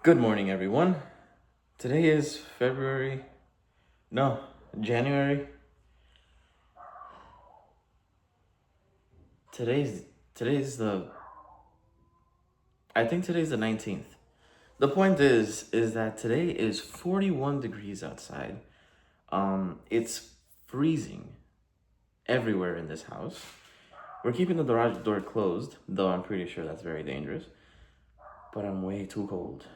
Good morning, everyone. Today is January. Today's today's the I think today's the 19th. The point is that today is 41 degrees outside. It's freezing everywhere in this house. We're keeping the garage door closed, though I'm pretty sure that's very dangerous. But I'm way too cold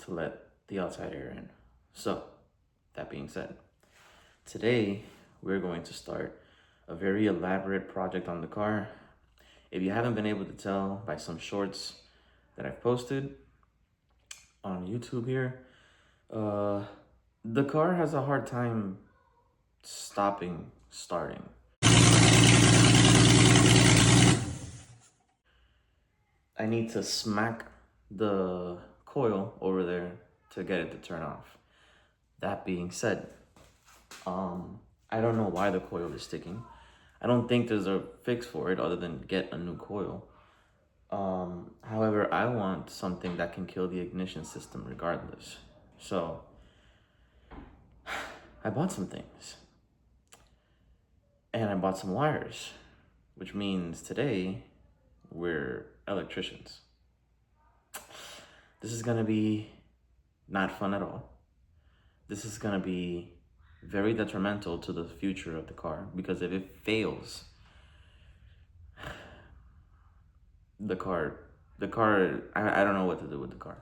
to let the outside air in. So, that being said, today we're going to start a very elaborate project on the car. If you haven't been able to tell by some shorts that I've posted on YouTube here, the car has a hard time starting. I need to smack the coil over there to get it to turn off. That being said, I don't know why the coil is sticking. I don't think there's a fix for it other than get a new coil. However, I want something that can kill the ignition system regardless. So, I bought some things. And I bought some wires, which means today we're electricians. This is gonna be not fun at all. This is gonna be very detrimental to the future of the car because if it fails, the car, I don't know what to do with the car.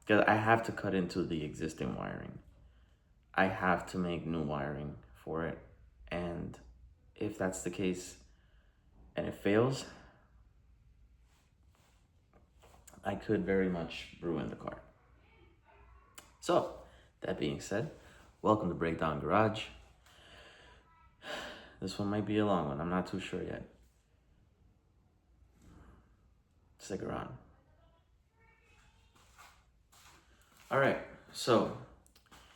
Because I have to cut into the existing wiring. I have to make new wiring for it. And if that's the case and it fails, I could very much ruin the car. So, that being said, welcome to Breakdown Garage. This one might be a long one. I'm not too sure yet. Stick around. All right, so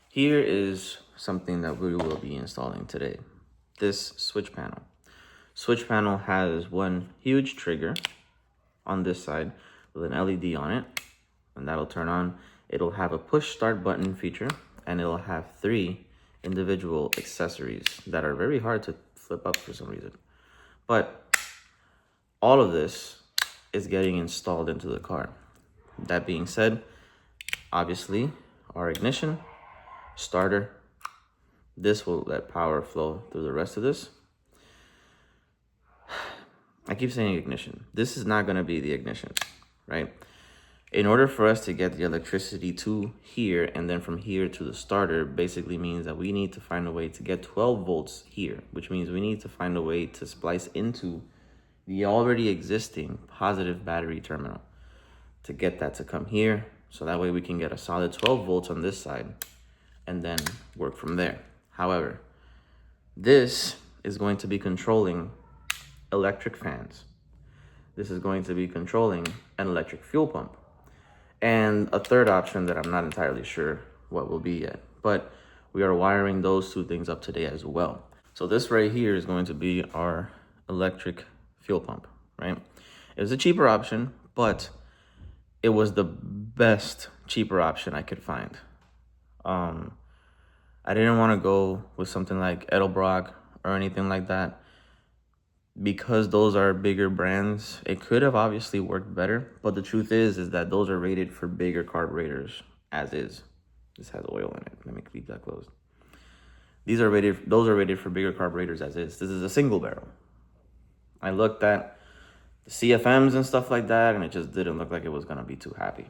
here is something that we will be installing today. This switch panel. Switch panel has one huge trigger on this side with an LED on it, and that'll turn on. It'll have a push start button feature, and it'll have 3 individual accessories that are very hard to flip up for some reason. But all of this is getting installed into the car. That being said, obviously, our ignition, starter, this will let power flow through the rest of this. I keep saying ignition. This is not going to be the ignition, right? In order for us to get the electricity to here and then from here to the starter basically means that we need to find a way to get 12 volts here, which means we need to find a way to splice into the already existing positive battery terminal to get that to come here. So that way we can get a solid 12 volts on this side and then work from there. However, this is going to be controlling electric fans. This is going to be controlling an electric fuel pump. And a third option that I'm not entirely sure what will be yet. But we are wiring those 2 things up today as well. So this right here is going to be our electric fuel pump, right? It was a cheaper option, but it was the best cheaper option I could find. I didn't want to go with something like Edelbrock or anything like that because those are bigger brands. It could have obviously worked better, but the truth is that those are rated for bigger carburetors as is. This has oil in it. Let me keep that closed. Those are rated for bigger carburetors as is. This is a single barrel. I looked at the CFMs and stuff like that, and it just didn't look like it was gonna be too happy.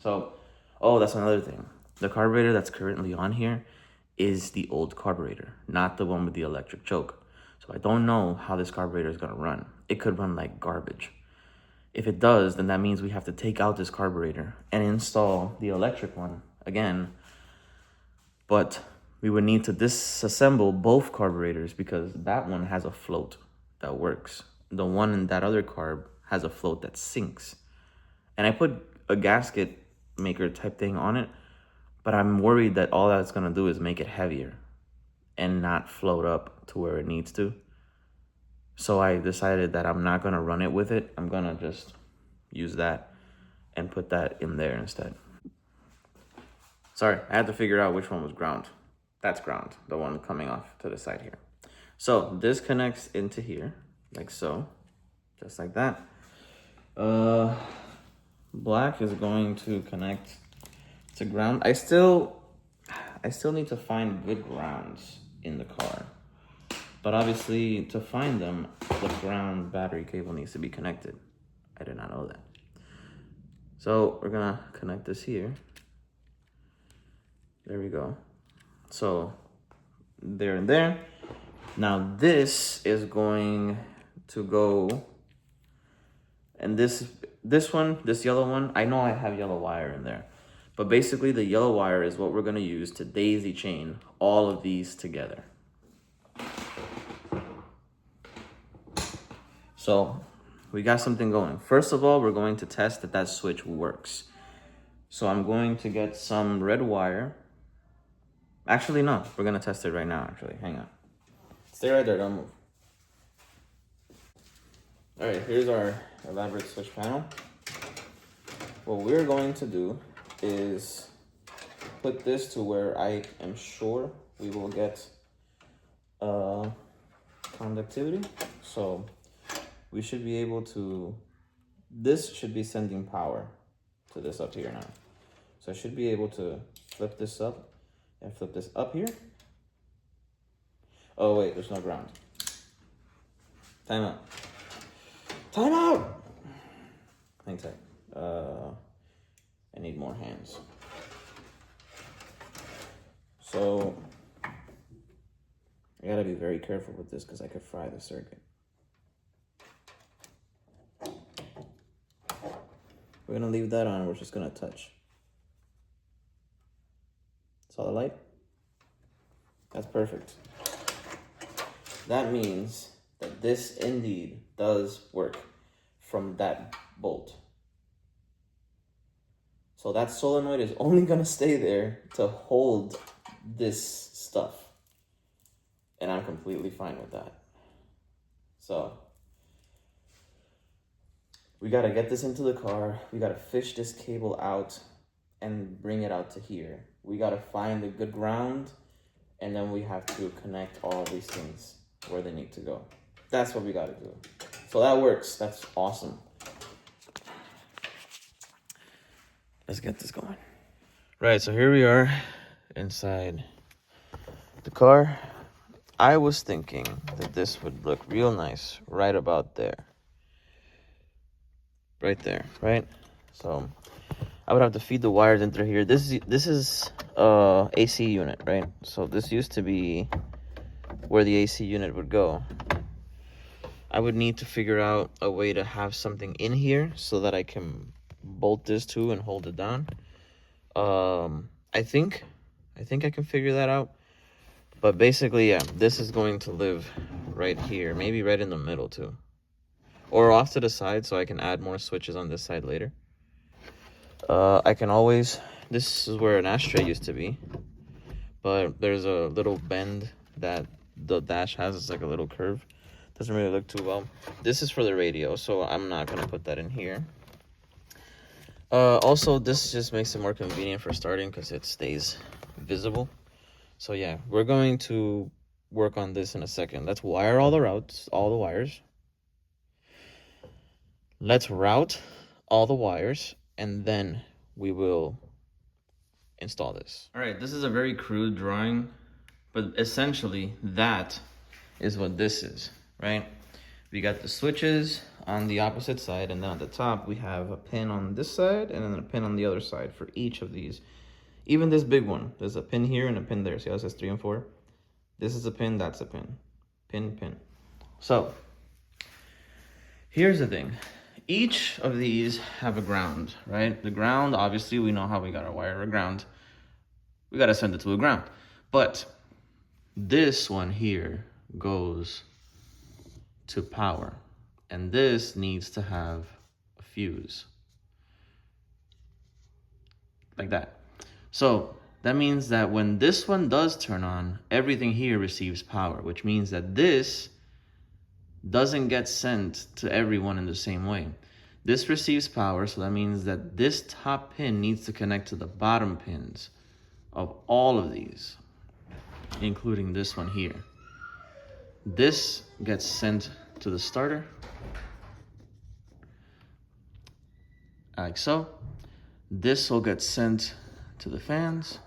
So, that's another thing. The carburetor that's currently on here is the old carburetor, not the one with the electric choke. So I don't know how this carburetor is gonna run. It could run like garbage. If it does, then that means we have to take out this carburetor and install the electric one again. But we would need to disassemble both carburetors because that one has a float that works. The one in that other carb has a float that sinks. And I put a gasket maker type thing on it, but I'm worried that all that's gonna do is make it heavier and not float up to where it needs to. So I decided that I'm not gonna run it with it. I'm gonna just use that and put that in there instead. Sorry, I had to figure out which one was ground. That's ground, the one coming off to the side here. So this connects into here, like so, just like that. Black is going to connect to ground. I still need to find good grounds in the car. But obviously, to find them, the ground battery cable needs to be connected. I did not know that. So we're gonna connect this here. There we go. So there and there. Now this is going to go, and this yellow one, I know I have yellow wire in there, but basically the yellow wire is what we're gonna use to daisy chain all of these together. So we got something going. First of all, we're going to test that that switch works. So I'm going to get some red wire. Actually, no, we're gonna test it right now, actually. Hang on. Stay right there, don't move. All right, here's our elaborate switch panel. What we're going to do is put this to where I am sure we will get conductivity. So we should be able to, this should be sending power to this up here now. So I should be able to flip this up and flip this up here. Oh wait, there's no ground. Time out. Time out! Hang tight. I need more hands. So I gotta be very careful with this because I could fry the circuit. We're gonna leave that on, we're just gonna touch. Saw the light? That's perfect. That means that this indeed does work from that bolt. So that solenoid is only gonna stay there to hold this stuff. And I'm completely fine with that. So we gotta get this into the car. We gotta fish this cable out and bring it out to here. We gotta find a good ground, and then we have to connect all these things where they need to go. That's what we gotta do. So that works. That's awesome. Let's get this going. Right, so here we are inside the car. I was thinking that this would look real nice right about there. Right there, right? So I would have to feed the wires into here. This is AC unit, right? So this used to be where the AC unit would go. I would need to figure out a way to have something in here so that I can bolt this to and hold it down. I think I can figure that out. But basically, yeah, this is going to live right here, maybe right in the middle too. Or off to the side so I can add more switches on this side later. I can always, this is where an ashtray used to be, but there's a little bend that the dash has. It's like a little curve. Doesn't really look too well. This is for the radio, so I'm not gonna put that in here. Also, this just makes it more convenient for starting because it stays visible. So yeah, we're going to work on this in a second. Let's wire all the routes, all the wires. Let's route all the wires, and then we will install this. All right, this is a very crude drawing, but essentially that is what this is, right? We got the switches on the opposite side, and then at the top we have a pin on this side and then a pin on the other side for each of these. Even this big one, there's a pin here and a pin there. See how it says 3 and 4? This is a pin, that's a pin. Pin, pin. So here's the thing. Each of these have a ground, right? The ground, obviously, we know how we got our wire to ground. We got to send it to a ground. But this one here goes to power. And this needs to have a fuse. Like that. So that means that when this one does turn on, everything here receives power, which means that this doesn't get sent to everyone in the same way. This receives power, so that means that this top pin needs to connect to the bottom pins of all of these, including this one here. This gets sent to the starter, like so. This will get sent to the fans.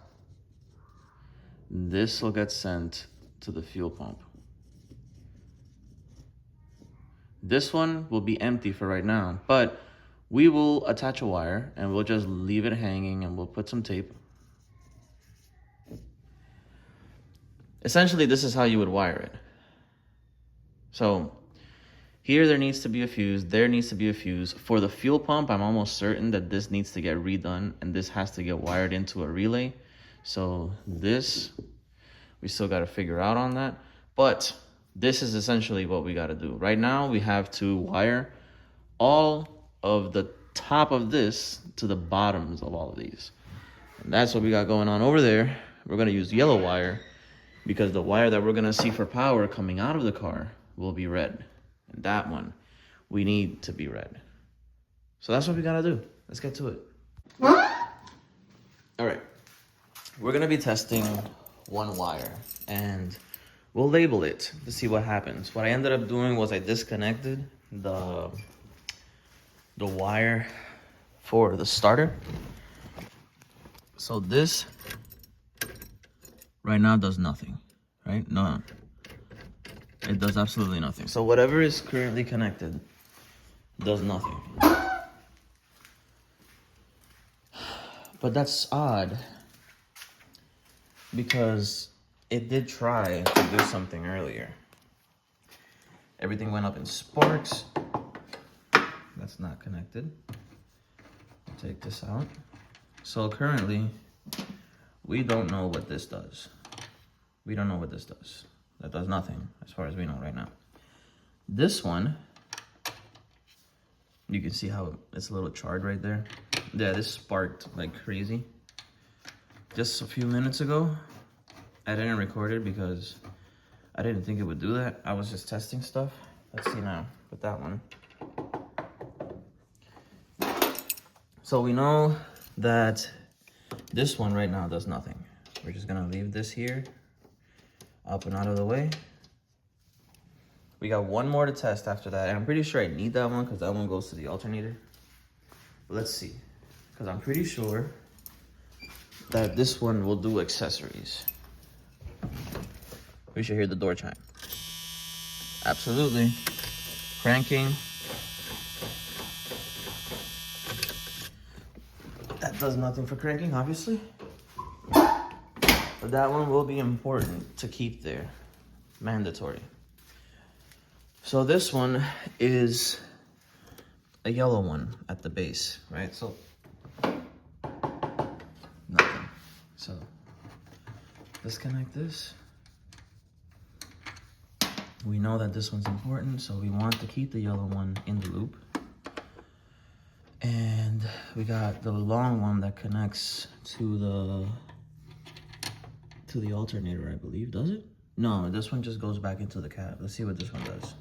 This will get sent to the fuel pump. This one will be empty for right now, but we will attach a wire and we'll just leave it hanging and we'll put some tape. Essentially, this is how you would wire it. So here there needs to be a fuse, there needs to be a fuse. For the fuel pump, I'm almost certain that this needs to get redone and this has to get wired into a relay. So this, we still got to figure out on that. But this is essentially what we got to do. Right now, we have to wire all of the top of this to the bottoms of all of these. And that's what we got going on over there. We're going to use yellow wire because the wire that we're going to see for power coming out of the car will be red. And that one, we need to be red. So that's what we got to do. Let's get to it. All right. We're going to be testing one wire and we'll label it to see what happens. What I ended up doing was I disconnected the wire for the starter. So this right now does nothing, right? No, it does absolutely nothing. So whatever is currently connected does nothing. But that's odd because it did try to do something earlier. Everything went up in sparks. That's not connected. Take this out. So currently, we don't know what this does. We don't know what this does. That does nothing as far as we know right now. This one, you can see how it's a little charred right there. Yeah, this sparked like crazy. Just a few minutes ago, I didn't record it because I didn't think it would do that. I was just testing stuff. Let's see now with that one. So we know that this one right now does nothing. We're just gonna leave this here, up and out of the way. We got one more to test after that, and I'm pretty sure I need that one because that one goes to the alternator. But let's see, because I'm pretty sure that this one will do accessories. We should hear the door chime. Absolutely. Cranking. That does nothing for cranking, obviously. But that one will be important to keep there. Mandatory. So this one is a yellow one at the base, right? So, nothing. So, disconnect this. We know that this one's important, so we want to keep the yellow one in the loop. And we got the long one that connects to the alternator, I believe. Does it? No, this one just goes back into the cab. Let's see what this one does.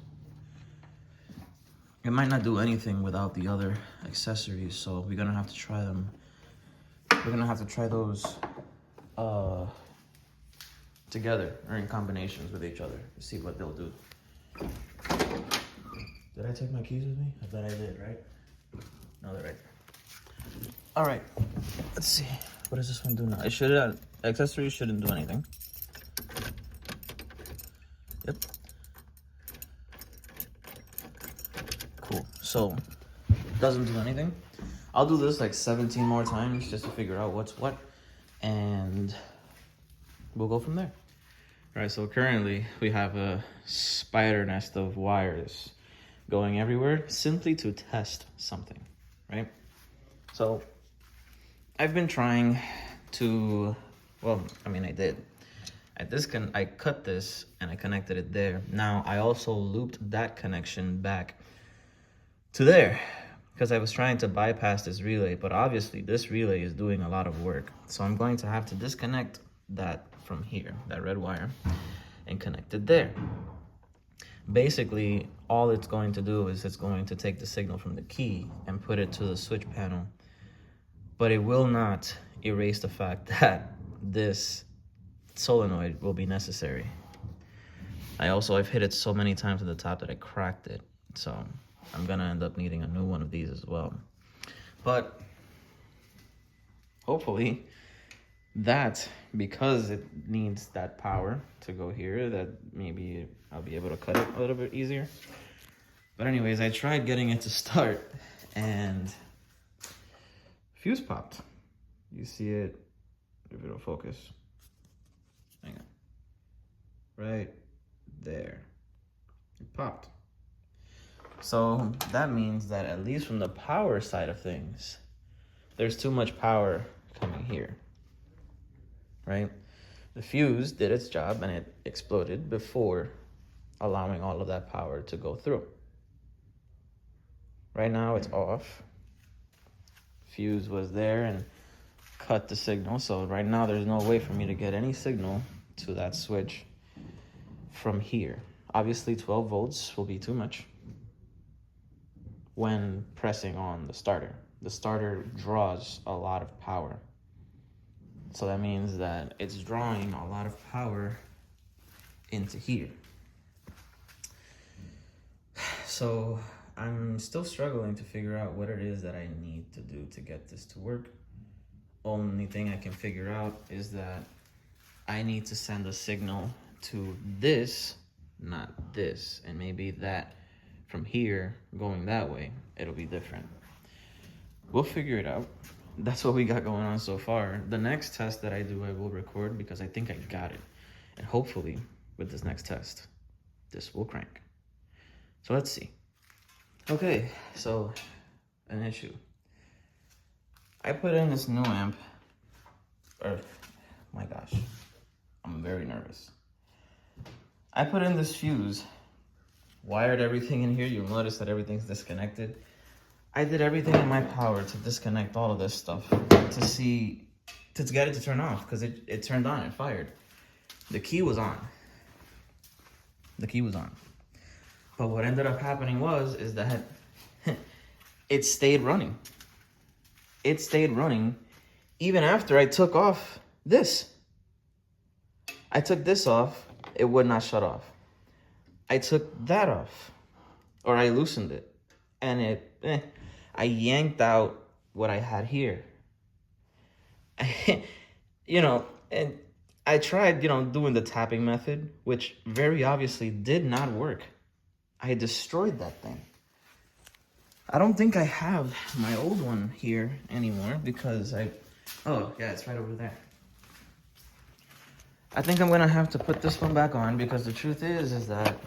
It might not do anything without the other accessories, so we're gonna have to try them. We're gonna have to try those together or in combinations with each other to see what they'll do. Did I take my keys with me? I bet I did, right? No, they're right there. All right, let's see. What does this one do now? It should, accessories shouldn't do anything. Yep. Cool, so, doesn't do anything. I'll do this like 17 more times just to figure out what's what, and we'll go from there. All right, so currently we have a spider nest of wires going everywhere simply to test something, right? So I've been trying to, well, I mean, I did. I cut this and I connected it there. Now I also looped that connection back to there because I was trying to bypass this relay, but obviously this relay is doing a lot of work. So I'm going to have to disconnect that from here, that red wire, and connect it there. Basically, all it's going to do is it's going to take the signal from the key and put it to the switch panel, but it will not erase the fact that this solenoid will be necessary. I've hit it so many times at the top that I cracked it. So I'm gonna end up needing a new one of these as well. But hopefully that, because it needs that power to go here, that maybe I'll be able to cut it a little bit easier. But anyways, I tried getting it to start and fuse popped. You see it, if it'll focus. Hang on. Right there. It popped. So that means that at least from the power side of things, there's too much power coming here, right? The fuse did its job and it exploded before allowing all of that power to go through. Right now it's off. Fuse was there and cut the signal. So right now there's no way for me to get any signal to that switch from here. Obviously 12 volts will be too much when pressing on the starter. The starter draws a lot of power. So that means that it's drawing a lot of power into here. So I'm still struggling to figure out what it is that I need to do to get this to work. Only thing I can figure out is that I need to send a signal to this, not this, and maybe that from here going that way, it'll be different. We'll figure it out. That's what we got going on so far. The next test that I do, I will record because I think I got it. And hopefully with this next test, this will crank. So let's see. Okay, so an issue. I put in this new amp, my gosh, I'm very nervous. I put in this fuse, wired everything in here. You'll notice that everything's disconnected. I did everything in my power to disconnect all of this stuff to get it to turn off, because it turned on, it fired. The key was on. The key was on. But what ended up happening is that it stayed running. It stayed running even after I took off this. I took this off, it would not shut off. I took that off, or I loosened it, and I yanked out what I had here. And I tried, doing the tapping method, which very obviously did not work. I destroyed that thing. I don't think I have my old one here anymore because oh yeah, it's right over there. I think I'm gonna have to put this one back on because the truth is that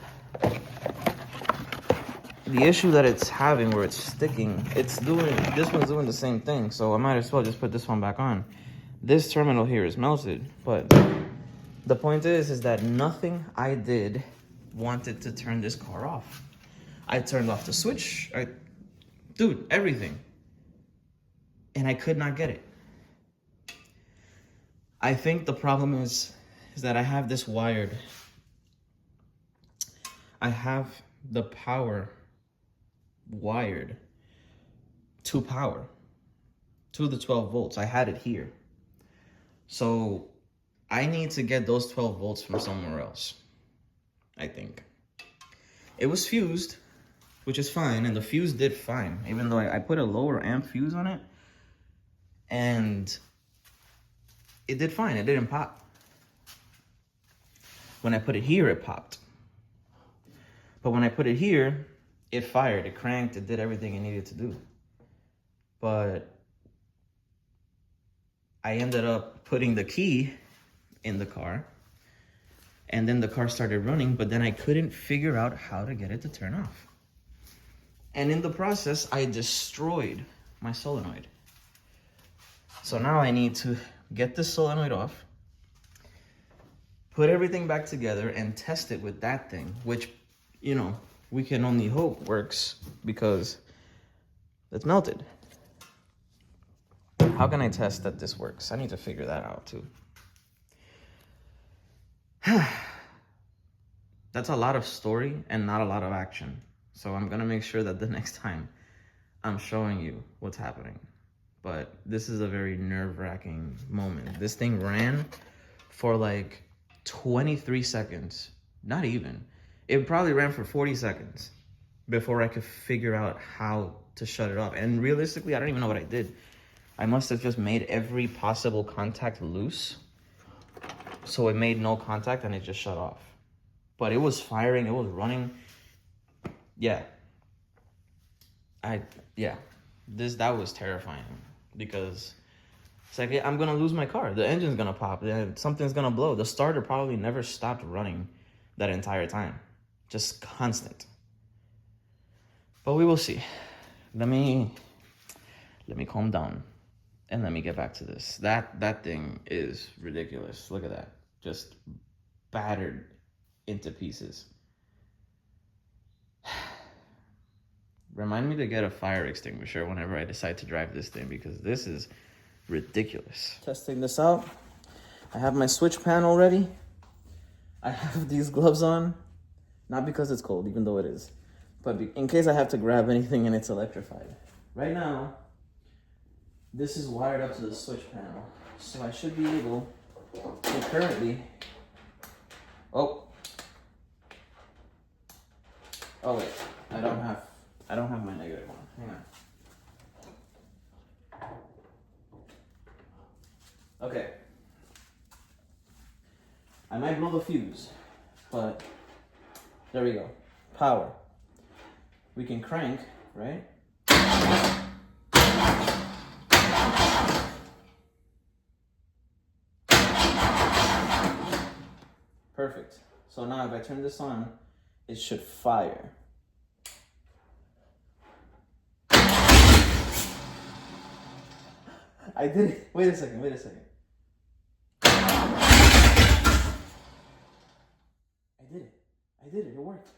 the issue that it's having where it's sticking, this one's doing the same thing. So I might as well just put this one back on. This terminal here is melted, but the point is that nothing I did wanted to turn this car off. I turned off the switch, dude, everything. And I could not get it. I think the problem is that I have this wired. I have the power wired to power, to the 12 volts. I had it here. So I need to get those 12 volts from somewhere else, I think. It was fused, which is fine, and the fuse did fine, even though I put a lower amp fuse on it, and it did fine. It didn't pop. When I put it here, it popped. But when I put it here, it fired, it cranked, it did everything it needed to do. But I ended up putting the key in the car, and then the car started running, but then I couldn't figure out how to get it to turn off. And in the process, I destroyed my solenoid. So now I need to get the solenoid off, put everything back together, and test it with that thing, which, we can only hope works because it's melted. How can I test that this works? I need to figure that out too. That's a lot of story and not a lot of action. So I'm gonna make sure that the next time I'm showing you what's happening. but this is a very nerve-wracking moment. This thing ran for like 23 seconds. Not even. It probably ran for 40 seconds before I could figure out how to shut it off. And realistically, I don't even know what I did. I must have just made every possible contact loose. So it made no contact and it just shut off. But it was firing, it was running. Yeah. That was terrifying because it's like, I'm gonna lose my car. The engine's gonna pop. Something's gonna blow. The starter probably never stopped running that entire time. Just constant. But we will see. Let me calm down and let me get back to this. That thing is ridiculous. Look at that. Just battered into pieces. Remind me to get a fire extinguisher whenever I decide to drive this thing because this is ridiculous. Testing this out. I have my switch panel ready. I have these gloves on. Not because it's cold, even though it is. But in case I have to grab anything and it's electrified. Right now, this is wired up to the switch panel. So I should be able to currently... Oh wait, I don't have my negative one. Hang on. Okay. I might blow the fuse, but there we go. Power. We can crank, right? Perfect. So now if I turn this on, it should fire. I did it. Wait a second. I did it. It worked.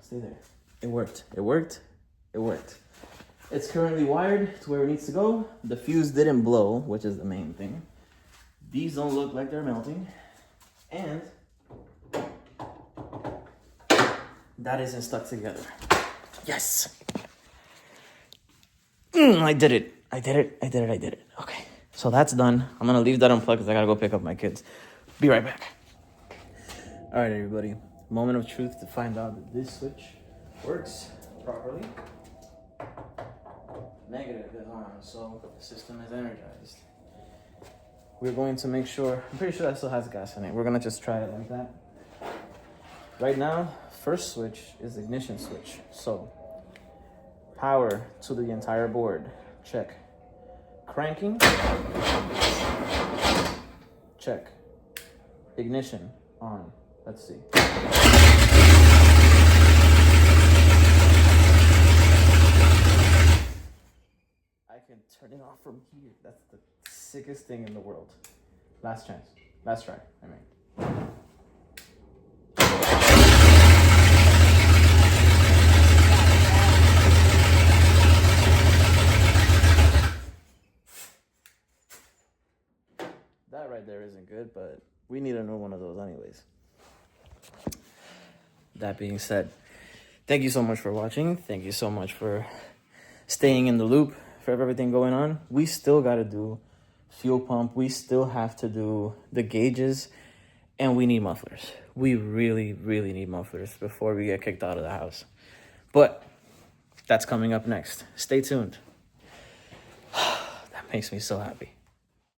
Stay there. It worked. It's currently wired to where it needs to go. The fuse didn't blow, which is the main thing. These don't look like they're melting. And that isn't stuck together. Yes. I did it. Okay. So that's done. I'm going to leave that unplugged because I got to go pick up my kids. Be right back. All right, everybody. Moment of truth to find out that this switch works properly. Negative is on, so the system is energized. We're going to make sure, I'm pretty sure that still has gas in it. We're going to just try it like that. Right now, first switch is ignition switch. So, power to the entire board. Check. Cranking. Check. Ignition on. Let's see. I can turn it off from here. That's the sickest thing in the world. Last chance. Last try, I mean. That right there isn't good, but we need a new one of those anyways. That being said, thank you so much for watching. Thank you so much for staying in the loop for everything going on. We still got to do fuel pump. We still have to do the gauges, and we need mufflers. We really, really need mufflers before we get kicked out of the house. But that's coming up next. Stay tuned. That makes me so happy.